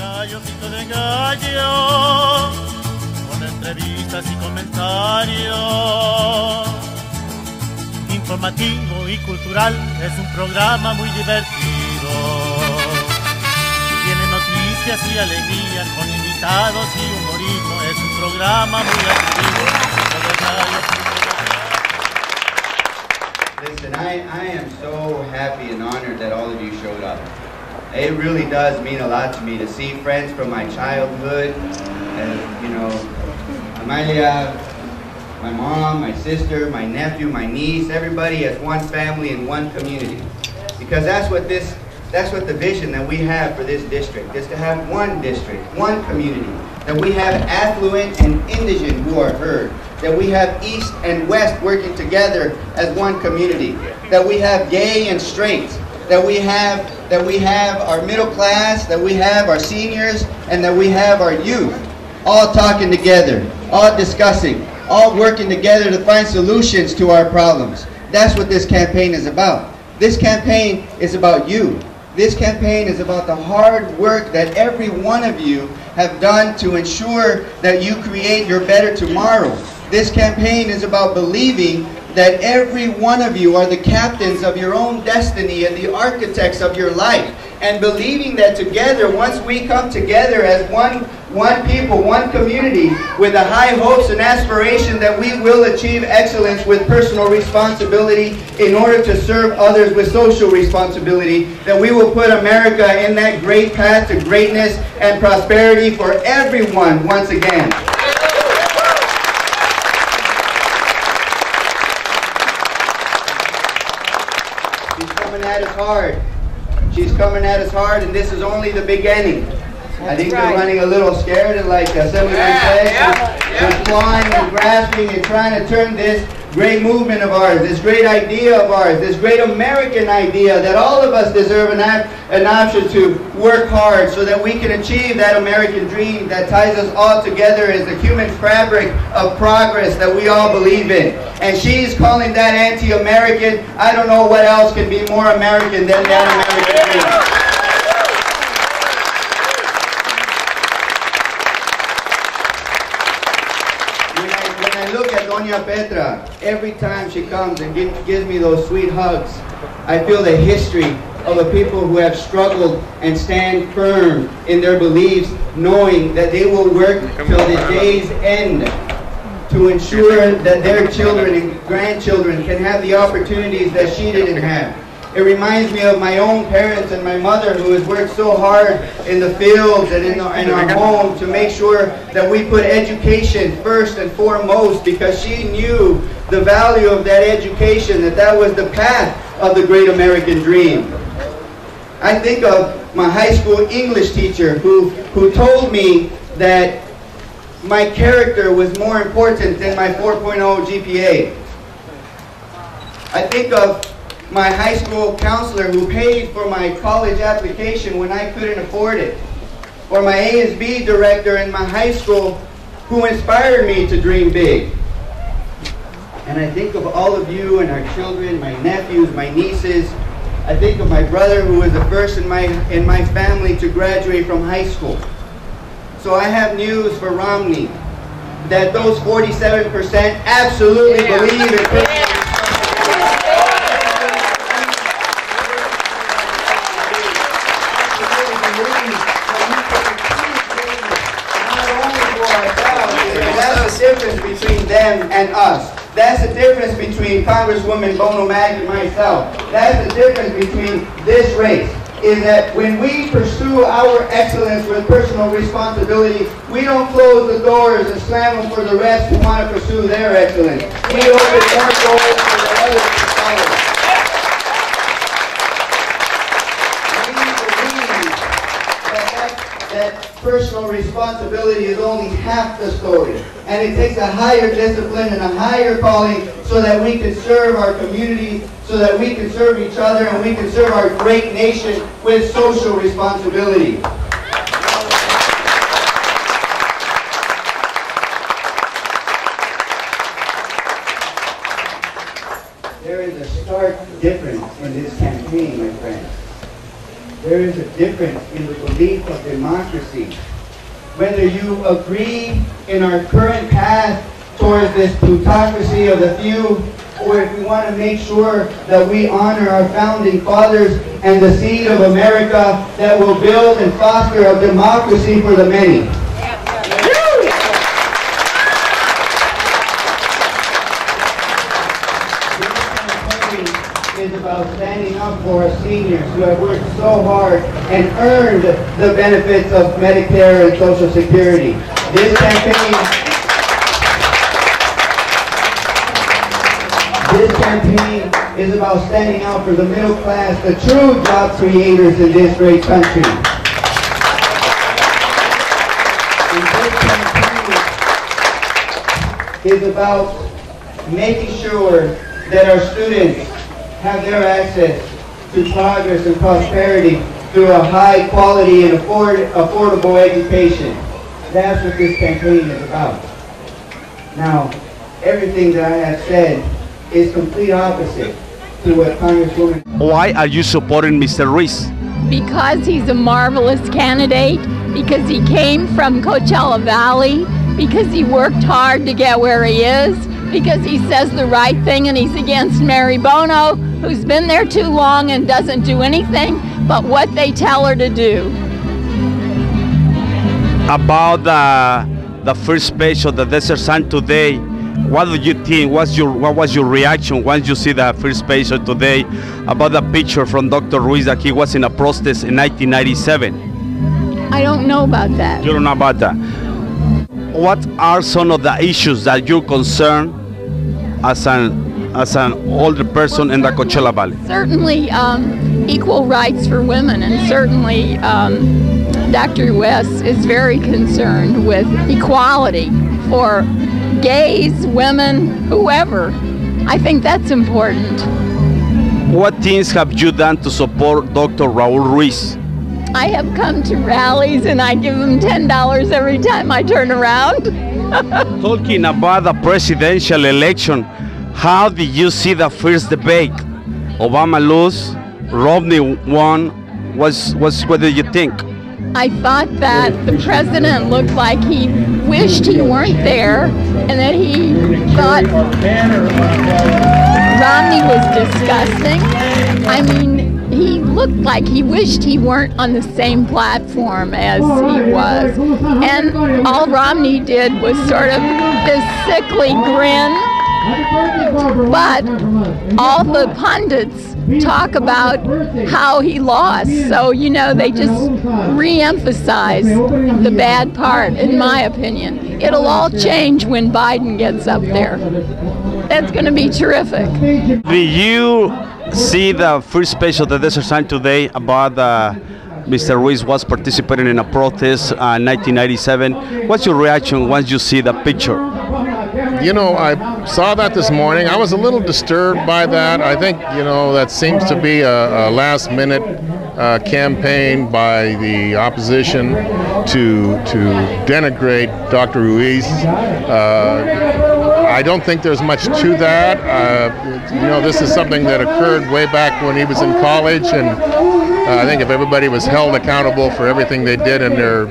gallo, pico de gallo, con entrevistas y comentarios. Informativo y cultural, es un programa muy divertido. Tiene noticias y alegrías con invitados y humorismo. Es un programa muy divertido. Listen, I am so happy and honored that all of you showed up. It really does mean a lot to me to see friends from my childhood, and you know, Amalia, my mom, my sister, my nephew, my niece, everybody as one family and one community. Because that's what the vision that we have for this district is, to have one district, one community. That we have affluent and indigent who are heard. That we have East and West working together as one community. That we have gay and straight. That we have our middle class, that we have our seniors, and that we have our youth, all talking together, all discussing, all working together to find solutions to our problems. That's what this campaign is about. This campaign is about you. This campaign is about the hard work that every one of you have done to ensure that you create your better tomorrow. This campaign is about believing that every one of you are the captains of your own destiny and the architects of your life. And believing that together, once we come together as one people, one community, with the high hopes and aspiration that we will achieve excellence with personal responsibility in order to serve others with social responsibility, that we will put America in that great path to greatness and prosperity for everyone once again. At us hard. She's coming at us hard, and this is only the beginning. I think they're running a little scared, and like Assemblyman said, they're clawing and grasping and trying to turn this great movement of ours, this great idea of ours, this great American idea that all of us deserve an option to work hard so that we can achieve that American dream that ties us all together as the human fabric of progress that we all believe in. And she's calling that anti-American. I don't know what else can be more American than that American dream. Doña Petra, every time she comes and gives me those sweet hugs, I feel the history of the people who have struggled and stand firm in their beliefs, knowing that they will work till the day's end to ensure that their children and grandchildren can have the opportunities that she didn't have. It reminds me of my own parents and my mother, who has worked so hard in the fields and in our home to make sure that we put education first and foremost, because she knew the value of that education, that was the path of the great American dream. I think of my high school English teacher who told me that my character was more important than my 4.0 GPA. I think of my high school counselor who paid for my college application when I couldn't afford it. Or my ASB director in my high school who inspired me to dream big. And I think of all of you and our children, my nephews, my nieces. I think of my brother who was the first in my family to graduate from high school. So I have news for Romney, that those 47% absolutely believe in personal difference between them and us. That's the difference between Congresswoman Bono Mag and myself. That's the difference between this race, is that when we pursue our excellence with personal responsibility, we don't close the doors and slam them for the rest who want to pursue their excellence. We open more doors for the others to follow. That personal responsibility is only half the story. And it takes a higher discipline and a higher calling so that we can serve our community, so that we can serve each other, and we can serve our great nation with social responsibility. There is a stark difference in this campaign, my friends. there is a difference in the belief of democracy. Whether you agree in our current path towards this plutocracy of the few, or if we want to make sure that we honor our founding fathers and the seed of America that will build and foster a democracy for the many. Is about standing up for our seniors who have worked so hard and earned the benefits of Medicare and Social Security. This campaign is about standing out for the middle class, the true job creators in this great country. And this campaign is about making sure that our students have their access to progress and prosperity through a high quality and affordable education. That's what this campaign is about. Now, everything that I have said is complete opposite to what Congresswoman... Why are you supporting Mr. Ruiz? Because he's a marvelous candidate, because he came from Coachella Valley, because he worked hard to get where he is, because he says the right thing and he's against Mary Bono, who's been there too long and doesn't do anything but what they tell her to do. About the first page of the Desert Sun today, what do you think? What was your reaction once you see the first page of today about the picture from Dr. Ruiz that he was in a protest in 1997? I don't know about that. You don't know about that. What are some of the issues that you're concerned as an older person in the Coachella Valley? Certainly equal rights for women, and certainly Dr. Ruiz is very concerned with equality for gays, women, whoever. I think that's important. What things have you done to support Dr. Raul Ruiz? I have come to rallies and I give them $10 every time I turn around. Talking about the presidential election, how did you see the first debate? Obama lose, Romney won. What did you think? I thought that the president looked like he wished he weren't there, and that he thought Romney was disgusting. I mean, he looked like he wished he weren't on the same platform as he was. And all Romney did was sort of this sickly grin. But all the pundits talk about how he lost. So, you know, they just re-emphasize the bad part, in my opinion. It'll all change when Biden gets up there. That's going to be terrific. Do you see the first page of the Desert Sun today about Mr. Ruiz was participating in a protest in 1997? What's your reaction once you see the picture? You know, I saw that this morning. I was a little disturbed by that. I think, you know, that seems to be a last-minute campaign by the opposition to denigrate Dr. Ruiz. I don't think there's much to that. You know, this is something that occurred way back when he was in college, and I think if everybody was held accountable for everything they did in their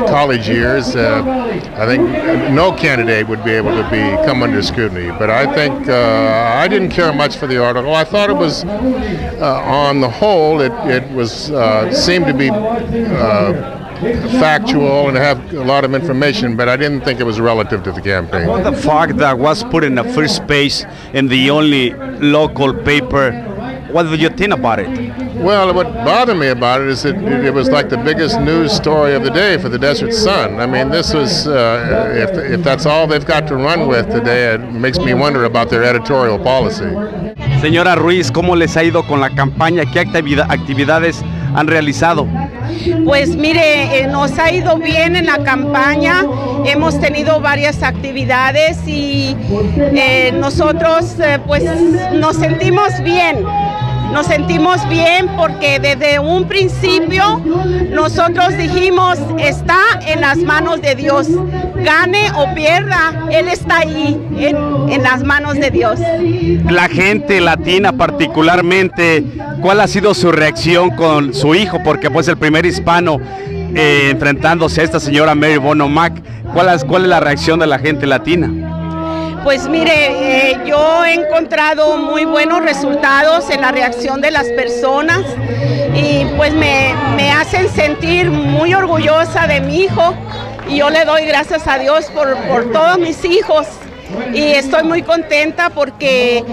college years, I think no candidate would be able to come under scrutiny. But I think I didn't care much for the article. I thought it was, on the whole, it was seemed to be factual and have a lot of information, but I didn't think it was relative to the campaign. What the fact that was put in the first page in the only local paper, what do you think about it? Well, what bothered me about it is that it was like the biggest news story of the day for the Desert Sun. I mean, this was, if that's all they've got to run with today, it makes me wonder about their editorial policy. Señora Ruiz, ¿cómo les ha ido con la campaña? ¿Qué actividades han realizado? Pues mire, nos ha ido bien en la campaña, hemos tenido varias actividades y nosotros pues nos sentimos bien. Nos sentimos bien porque desde un principio nosotros dijimos, está en las manos de Dios. Gane o pierda, Él está ahí, en las manos de Dios. La gente latina particularmente ¿Cuál ha sido su reacción con su hijo? Porque pues el primer hispano enfrentándose a esta señora Mary Bono Mac. ¿Cuál es la reacción de la gente latina? Pues mire, yo he encontrado muy buenos resultados en la reacción de las personas y pues me hacen sentir muy orgullosa de mi hijo y yo le doy gracias a Dios por todos mis hijos y estoy muy contenta porque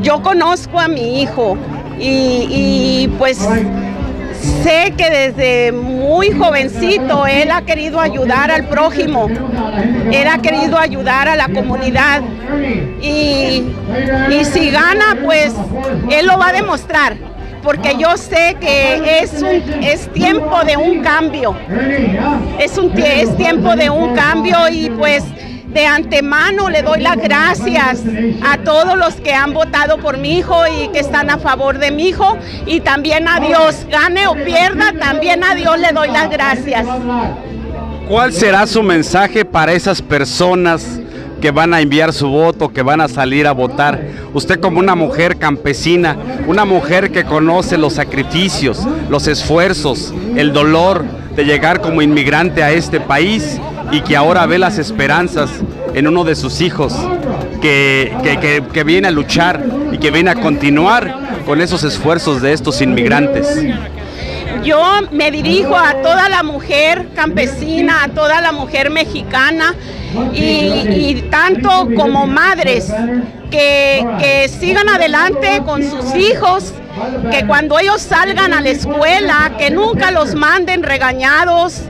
yo conozco a mi hijo y pues sé que desde muy jovencito él ha querido ayudar al prójimo, él ha querido ayudar a la comunidad y si gana, pues él lo va a demostrar, porque yo sé que es tiempo de un cambio, es tiempo de un cambio y pues de antemano le doy las gracias a todos los que han votado por mi hijo y que están a favor de mi hijo y también a Dios, gane o pierda, también a Dios le doy las gracias. ¿Cuál será su mensaje para esas personas que van a enviar su voto, que van a salir a votar? Usted como una mujer campesina, una mujer que conoce los sacrificios, los esfuerzos, el dolor de llegar como inmigrante a este país y que ahora ve las esperanzas en uno de sus hijos que viene a luchar y que viene a continuar con esos esfuerzos de estos inmigrantes. Yo me dirijo a toda la mujer campesina, a toda la mujer mexicana y tanto como madres que sigan adelante con sus hijos, que cuando ellos salgan a la escuela, que nunca los manden regañados,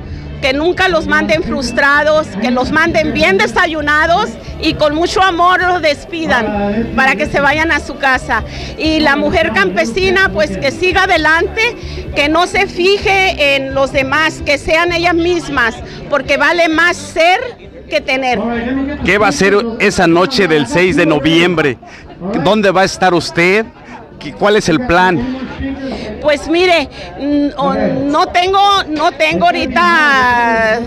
que nunca los manden frustrados, que los manden bien desayunados y con mucho amor los despidan para que se vayan a su casa. Y la mujer campesina pues que siga adelante, que no se fije en los demás, que sean ellas mismas, porque vale más ser que tener. ¿Qué va a hacer esa noche del 6 de noviembre? ¿Dónde va a estar usted? ¿Cuál es el plan? Pues mire, no tengo ahorita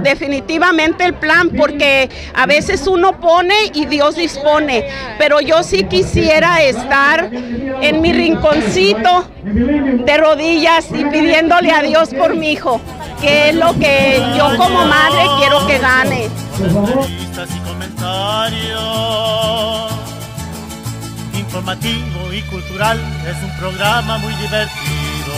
definitivamente el plan, porque a veces uno pone y Dios dispone, pero yo sí quisiera estar en mi rinconcito de rodillas y pidiéndole a Dios por mi hijo, que es lo que yo como madre quiero que gane. Informativo y cultural, es un programa muy divertido.